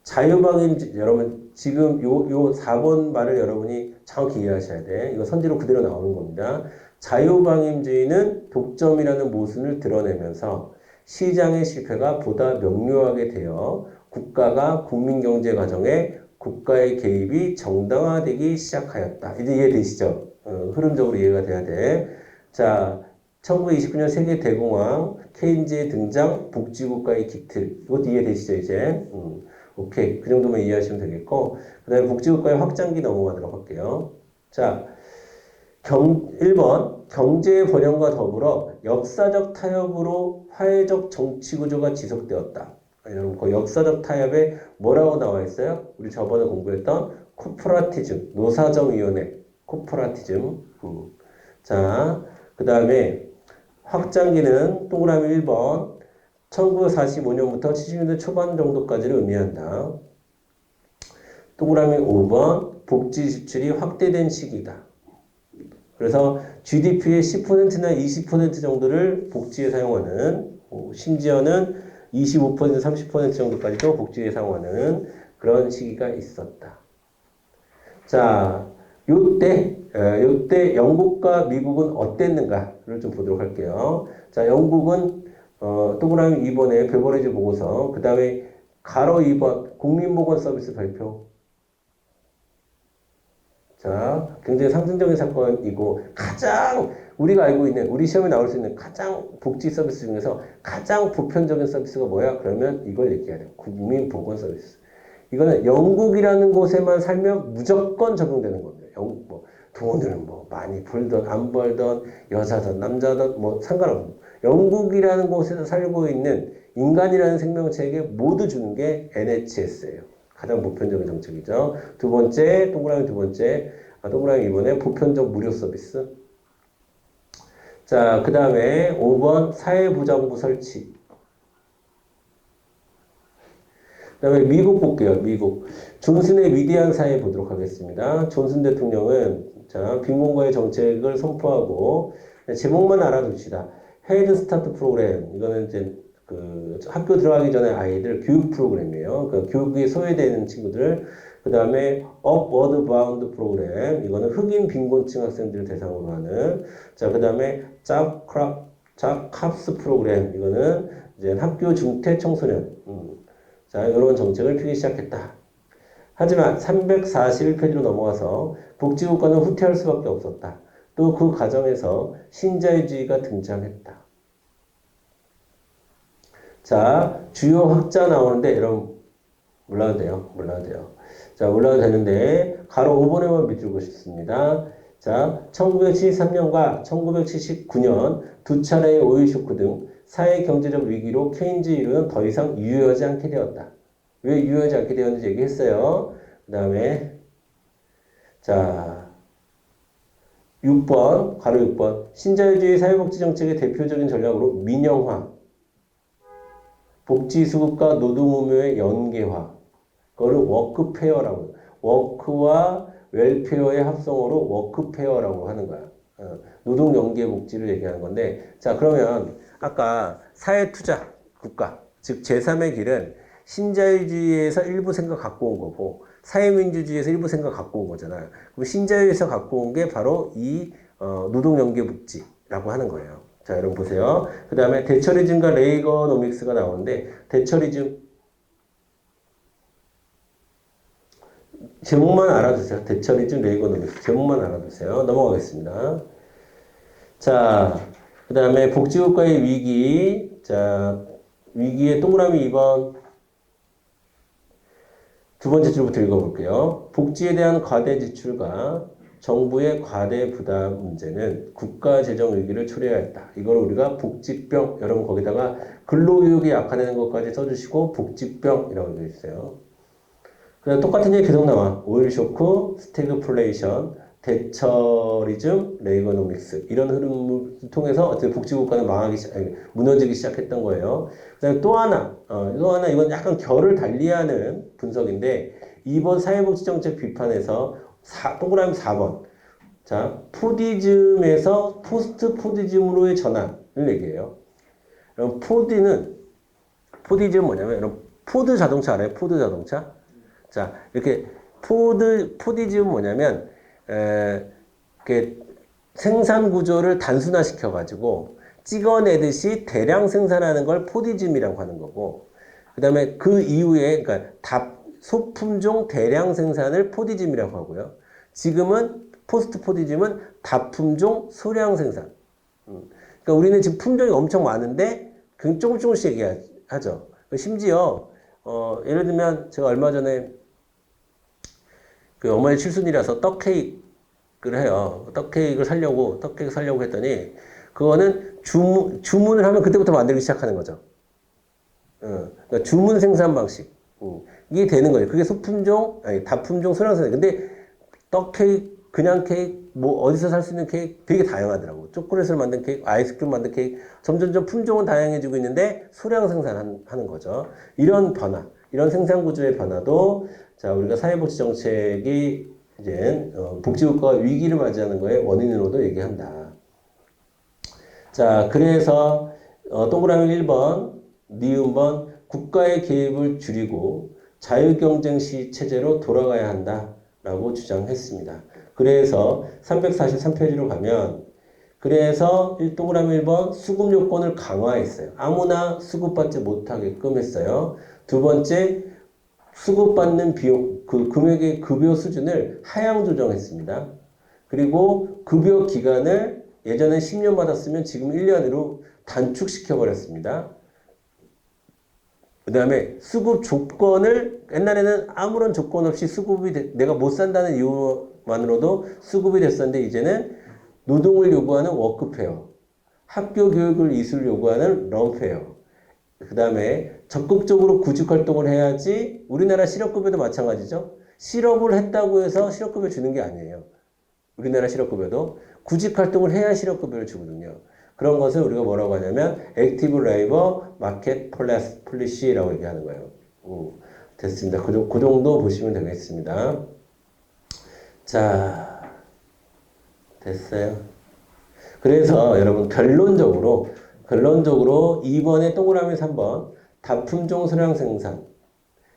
자유방임, 여러분 지금 요 4번 말을 여러분이 정확히 이해하셔야 돼. 이거 선지로 그대로 나오는 겁니다. 자유방임주의는 독점이라는 모순을 드러내면서 시장의 실패가 보다 명료하게 되어 국가가 국민경제 과정에 국가의 개입이 정당화되기 시작하였다. 이제 이해되시죠? 흐름적으로 이해가 돼야 돼. 자, 1929년 세계 대공황, 케인즈의 등장, 복지국가의 기틀. 이것도 이해되시죠, 이제? 오케이. 그 정도만 이해하시면 되겠고. 그 다음에 복지국가의 확장기 넘어가도록 할게요. 자, 1번. 경제의 번영과 더불어 역사적 타협으로 화해적 정치구조가 지속되었다. 여러분, 그 역사적 타협에 뭐라고 나와 있어요? 우리 저번에 공부했던 코퍼라티즘, 노사정위원회, 코퍼라티즘. 자, 그 다음에 확장기는 동그라미 1번. 1945년부터 70년대 초반 정도까지를 의미한다. 동그라미 5번. 복지 지출이 확대된 시기다. 그래서 GDP의 10%나 20% 정도를 복지에 사용하는, 심지어는 25%, 30% 정도까지도 복지에 사용하는 그런 시기가 있었다. 자, 요때 영국과 미국은 어땠는가를 좀 보도록 할게요. 자, 영국은 동그라미 2번에 베버리지 보고서, 그 다음에 가로 2번 국민보건 서비스 발표. 자, 굉장히 상징적인 사건이고 가장 우리가 알고 있는 우리 시험에 나올 수 있는 가장 복지 서비스 중에서 가장 보편적인 서비스가 뭐야? 그러면 이걸 얘기해야 돼요. 국민보건 서비스. 이거는 영국이라는 곳에만 살면 무조건 적용되는 겁니다. 뭐 돈을 뭐 많이 벌던 안 벌던 여자든 남자든 뭐 상관없고 영국이라는 곳에서 살고 있는 인간이라는 생명체에게 모두 주는 게 NHS예요. 가장 보편적인 정책이죠. 두 번째, 동그라미 두 번째, 동그라미 2번에 보편적 무료 서비스. 자, 그 다음에 5번 사회보장부 설치. 그 다음에 미국 볼게요. 미국. 존슨의 위대한 사회 보도록 하겠습니다. 존슨 대통령은 자, 빈곤과의 정책을 선포하고 제목만 알아둡시다. 헤드 스타트 프로그램. 이거는 이제 그 학교 들어가기 전에 아이들 교육 프로그램이에요. 그 교육이 소외되는 친구들. 그 다음에 업워드 바운드 프로그램. 이거는 흑인 빈곤층 학생들을 대상으로 하는. 자, 그 다음에 잡캅스 프로그램. 이거는 이제 학교 중퇴 청소년. 자, 이런 정책을 펴기 시작했다. 하지만 341페이지로 넘어가서 복지국가는 후퇴할 수밖에 없었다. 또 그 과정에서 신자유주의가 등장했다. 자, 주요 학자 나오는데 여러분 몰라도 돼요. 자, 몰라도 되는데 가로 5번에만 밑줄 그으셨습니다. 자, 1973년과 1979년 두 차례의 오일 쇼크 등 사회 경제적 위기로 케인즈 이론은 더 이상 유효하지 않게 되었다. 왜 유효하지 않게 되었는지 얘기했어요. 그 다음에 자 6번 가로 6번 신자유주의 사회복지정책의 대표적인 전략으로 민영화, 복지수급과 노동의무의 연계화, 그거를 워크페어라고 해요. 워크와 웰페어의 합성어로 워크페어라고 하는 거야. 노동연계복지를 얘기하는 건데 자 그러면 아까 사회투자 국가 즉 제3의 길은 신자유주의에서 일부 생각 갖고 온 거고 사회민주주의에서 일부 생각 갖고 온 거잖아요. 그럼 신자유에서 갖고 온 게 바로 이 노동연계복지라고 하는 거예요. 자 여러분 보세요. 그 다음에 대처리즘과 레이거노믹스가 나오는데 대처리즘 제목만 알아두세요. 대처리즘, 레이거노믹스 제목만 알아두세요. 넘어가겠습니다. 자, 그 다음에 복지국가의 위기. 자, 위기의 동그라미 2번. 두 번째 줄부터 읽어볼게요. 복지에 대한 과대 지출과 정부의 과대 부담 문제는 국가 재정 위기를 초래하였다. 이걸 우리가 복지병, 여러분 거기다가 근로교육이 약화되는 것까지 써주시고 복지병이라고 되어 있어요. 그냥 똑같은 얘기 계속 나와. 오일 쇼크, 스태그플레이션, 대처리즘, 레이거노믹스 이런 흐름을 통해서 어떻게 복지국가는 무너지기 시작했던 거예요. 그다음에 또 하나 이건 약간 결을 달리하는 분석인데 이번 사회복지정책 비판에서 동그라미 4번. 자, 푸디즘에서 포스트 푸디즘으로의 전환을 얘기해요. 그럼 푸디즘 뭐냐면 여러분 포드 자동차 알아요? 포드 자동차? 자, 이렇게 푸디즘은 뭐냐면 이렇게 생산 구조를 단순화시켜 가지고 찍어내듯이 대량 생산하는 걸 포디즘이라고 하는 거고, 그다음에 그 이후에 그러니까 소품종 대량 생산을 포디즘이라고 하고요. 지금은 포스트 포디즘은 다품종 소량 생산. 그러니까 우리는 지금 품종이 엄청 많은데 조금씩 얘기하죠. 심지어 예를 들면 제가 얼마 전에 그 어머니 칠순이라서 떡케이크를 해요. 떡케이크를 살려고 했더니 그거는 주문을 하면 그때부터 만들기 시작하는 거죠. 그러니까 주문 생산 방식. 이게 되는 거예요. 그게 소품종, 아니 다품종 소량 생산. 근데 떡케이크, 그냥 케이크, 뭐 어디서 살 수 있는 케이크 되게 다양하더라고. 초콜릿을 만든 케이크, 아이스크림 만든 케이크, 점점점 품종은 다양해지고 있는데 소량 생산하는 거죠. 이런 변화, 이런 생산 구조의 변화도 자 우리가 사회복지 정책이 이제 복지국가가 위기를 맞이하는 거에 원인으로도 얘기한다. 자 그래서 동그라미 1번, 니은번 국가의 개입을 줄이고 자유경쟁 체제로 돌아가야 한다라고 주장했습니다. 그래서 343페이지로 가면 그래서 동그라미 1번 수급 요건을 강화했어요. 아무나 수급받지 못하게끔 했어요. 두 번째 수급받는 비용, 그 금액의 급여 수준을 하향 조정했습니다. 그리고 급여 기간을 예전에 10년 받았으면 지금 1년으로 단축시켜 버렸습니다. 그 다음에 수급 조건을 옛날에는 아무런 조건 없이 내가 못 산다는 이유만으로도 수급이 됐었는데 이제는 노동을 요구하는 워크페어, 학교 교육을 이수를 요구하는 런페어, 그 다음에 적극적으로 구직활동을 해야지. 우리나라 실업급여도 마찬가지죠. 실업을 했다고 해서 실업급여 주는 게 아니에요. 우리나라 실업급여도 구직활동을 해야 실업급여를 주거든요. 그런 것을 우리가 뭐라고 하냐면 액티브 레이버 마켓 폴리시라고 얘기하는 거예요. 됐습니다. 그 정도 보시면 되겠습니다. 자, 됐어요. 그래서 여러분 결론적으로 2번에 동그라미 3번 다품종 소량 생산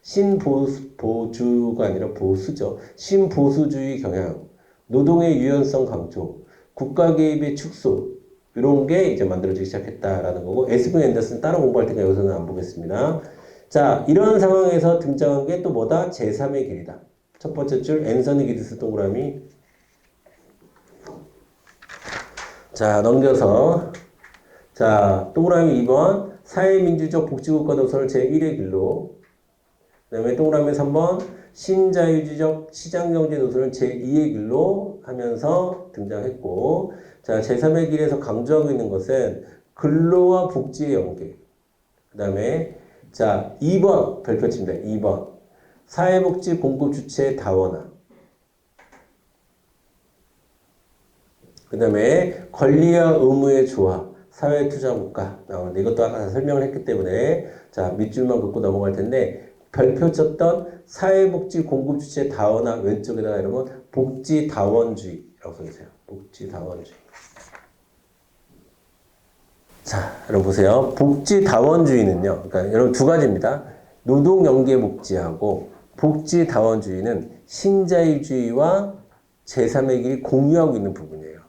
신보주가 아니라 보수죠. 신보수주의 경향, 노동의 유연성 강조, 국가 개입의 축소 이런 게 이제 만들어지기 시작했다라는 거고 에스빈 앤더슨 따로 공부할 테니까 여기서는 안 보겠습니다. 자, 이런 상황에서 등장한 게 또 뭐다? 제3의 길이다. 첫 번째 줄 앤서니 기드스 동그라미. 자, 넘겨서 자, 동그라미 2번 사회민주적 복지국가 노선을 제1의 길로, 그 다음에 동그라미 3번 신자유주의적 시장경제 노선을 제2의 길로 하면서 등장했고, 자, 제3의 길에서 강조하고 있는 것은 근로와 복지의 연계. 그 다음에 자 2번 별표칩니다. 2번 사회복지 공급 주체 다원화. 그 다음에 권리와 의무의 조화, 사회투자국가 나오는데 이것도 아까 다 설명을 했기 때문에 자 밑줄만 긋고 넘어갈 텐데 별표 쳤던 사회복지 공급 주체 다원화 왼쪽에다가 이러면 복지다원주의라고 써주세요. 복지다원주의. 자, 여러분 보세요. 복지다원주의는요. 그러니까 여러분 두 가지입니다. 노동연계복지하고 복지다원주의는 신자유주의와 제3의 길이 공유하고 있는 부분이에요.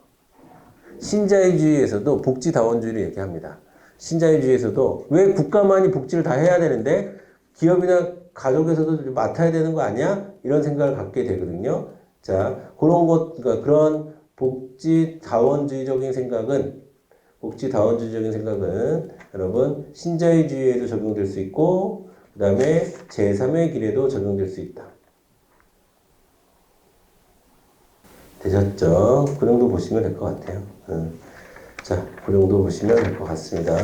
신자유주의에서도 복지다원주의를 얘기합니다. 신자유주의에서도 왜 국가만이 복지를 다 해야 되는데 기업이나 가족에서도 맡아야 되는 거 아니야? 이런 생각을 갖게 되거든요. 자, 그런 것, 그러니까 그런 복지다원주의적인 생각은 여러분 신자유주의에도 적용될 수 있고 그 다음에 제3의 길에도 적용될 수 있다. 되셨죠? 그 정도 보시면 될 것 같아요. 자, 그 정도 보시면 될 것 같습니다.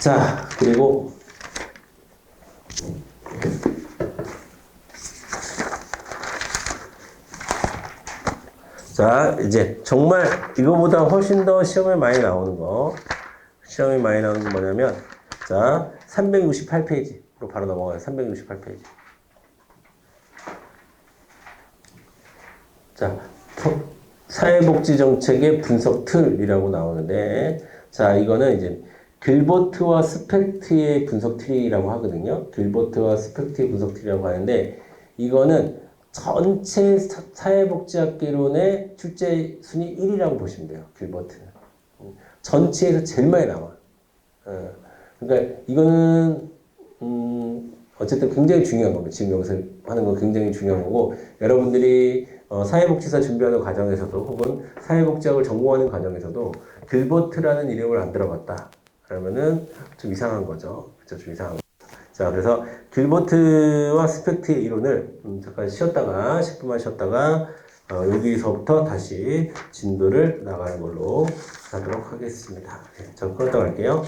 자, 그리고 자, 이제 정말 이거보다 훨씬 더 시험에 많이 나오는 거. 시험에 많이 나오는 게 뭐냐면 자, 368페이지로 바로 넘어가요. 368페이지. 자, 사회복지정책의 분석 틀이라고 나오는데 자, 이거는 이제 길버트와 스펙트의 분석 틀이라고 하거든요. 길버트와 스펙트의 분석 틀이라고 하는데 이거는 전체 사회복지학개론의 출제 순위 1위라고 보시면 돼요. 길버트는. 전체에서 제일 많이 나와. 그러니까 이거는 어쨌든 굉장히 중요한 겁니다. 지금 여기서 하는 건 굉장히 중요한 거고 여러분들이 사회복지사 준비하는 과정에서도 혹은 사회복지학을 전공하는 과정에서도 길버트라는 이름을 안 들어봤다. 그러면은 좀 이상한 거죠. 그렇죠? 좀 이상한 거. 자, 그래서 길버트와 스펙트의 이론을 잠깐 쉬었다가 10분만 쉬었다가 여기서부터 다시 진도를 나가는 걸로 하도록 하겠습니다. 네, 저 끊었다 갈게요.